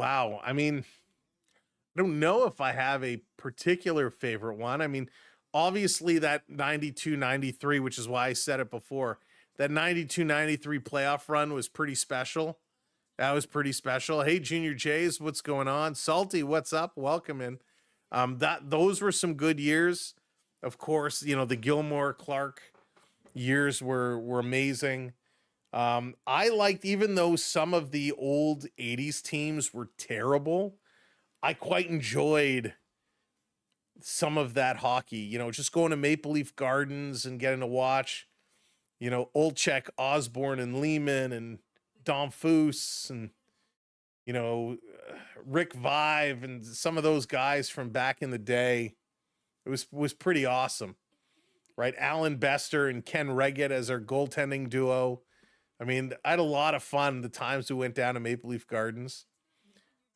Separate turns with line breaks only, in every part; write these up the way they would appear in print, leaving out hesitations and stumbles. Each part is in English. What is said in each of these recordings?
Wow. I mean, I don't know if I have a particular favorite one. I mean, obviously that 92-93, which is why I said it before, that 92-93 playoff run was pretty special. That was pretty special. Hey, Junior Jays, what's going on? Salty, what's up? Welcome in. That those were some good years. Of course, the Gilmore Clark years were amazing. I liked, even though some of the old 80s teams were terrible, I quite enjoyed some of that hockey, just going to Maple Leaf Gardens and getting to watch, Olczek, Osborne, and Lehman, and Dom Foose, and, you know, Rick Vive, and some of those guys from back in the day. It was pretty awesome, right? Alan Bester and Ken Reggett as our goaltending duo. I mean, I had a lot of fun the times we went down to Maple Leaf Gardens.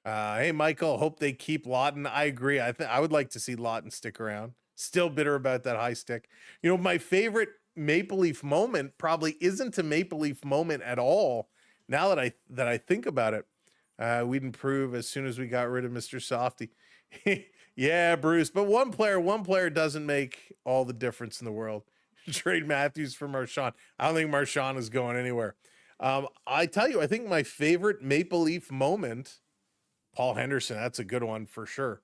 Hey, Michael, hope they keep Lawton. I agree. I would like to see Lawton stick around. Still bitter about that high stick. My favorite Maple Leaf moment probably isn't a Maple Leaf moment at all. Now that I think about it, we'd improve as soon as we got rid of Mr. Softy. Yeah, Bruce. But one player doesn't make all the difference in the world. Trade Matthews for Marchand. I don't think Marchand is going anywhere. I tell you, I think my favorite Maple Leaf moment, Paul Henderson. That's a good one for sure.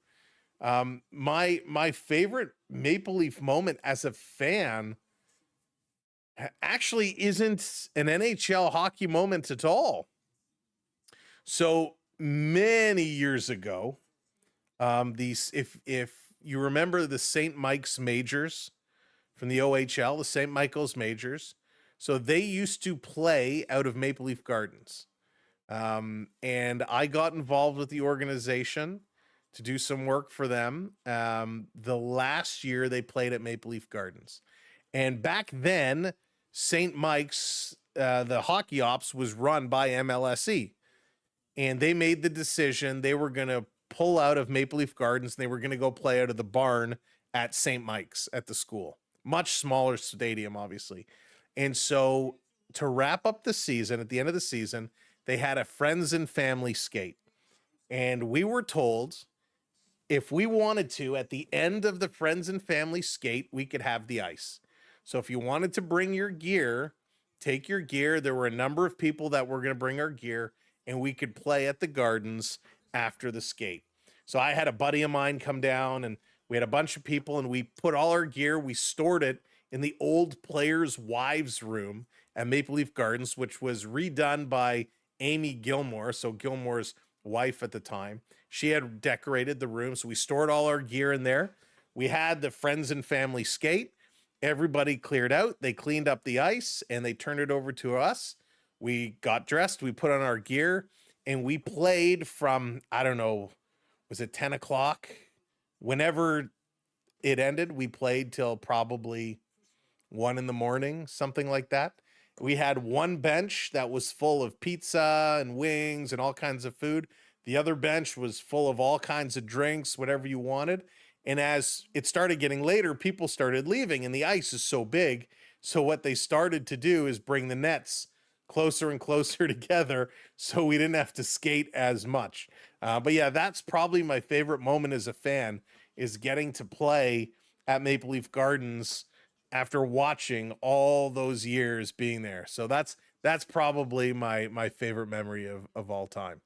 My favorite Maple Leaf moment as a fan actually isn't an NHL hockey moment at all. So many years ago, these if you remember the St. Mike's Majors from the OHL, the St. Michael's Majors, so they used to play out of Maple Leaf Gardens. And I got involved with the organization to do some work for them. The last year they played at Maple Leaf Gardens. And back then, St. Mike's, the hockey ops was run by MLSE. And they made the decision they were going to pull out of Maple Leaf Gardens and they were going to go play out of the barn at St. Mike's at the school. Much smaller stadium, obviously. And so to wrap up the season, at the end of the season, they had a friends and family skate. And we were told if we wanted to, at the end of the friends and family skate, we could have the ice. So if you wanted to bring your gear, take your gear. There were a number of people that were going to bring our gear, and we could play at the gardens after the skate. So I had a buddy of mine come down, and we had a bunch of people, and we put all our gear, we stored it in the old players' wives' room at Maple Leaf Gardens, which was redone by Amy Gilmore, so Gilmore's wife at the time. She had decorated the room, so we stored all our gear in there. We had the friends and family skate. Everybody cleared out. They cleaned up the ice, and they turned it over to us. We got dressed. We put on our gear, and we played from, I don't know, was it 10 o'clock? Whenever it ended, we played till probably 1 in the morning, something like that. We had one bench that was full of pizza and wings and all kinds of food. The other bench was full of all kinds of drinks, whatever you wanted. And as it started getting later, people started leaving, and the ice is so big. So what they started to do is bring the nets closer and closer together so we didn't have to skate as much. But yeah, that's probably my favorite moment as a fan, is getting to play at Maple Leaf Gardens after watching all those years being there. So that's probably my favorite memory of all time.